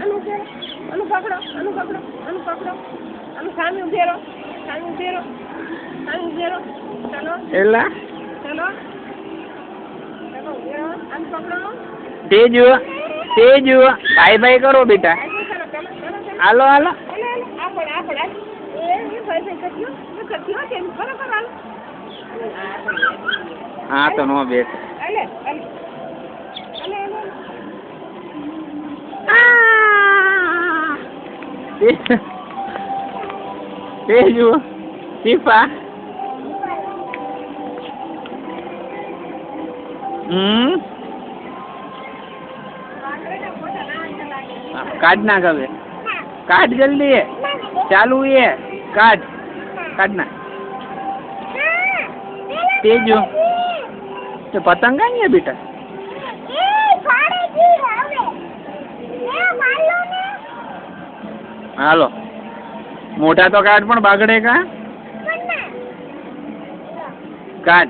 આનું ઉભેરો, આનું પકડો, આનું પકડો, આનું પકડો, આનું સામે ઉભેરો, સામે ઉભેરો, સામે ઉભેરો, ચાલો એલા ચાલો ચાલો ઉભેરો, આનું પકડો, તેજુ બાય બાય કરો બેટા. હાલો હાલો હા તો નો બેસ. તેજુ શિફા काट ना कभी काट जल्दी है चालू है काट ना तेजू तो पतंग नहीं है बेटा हालो मोटा तो काट पण बागड़े का काट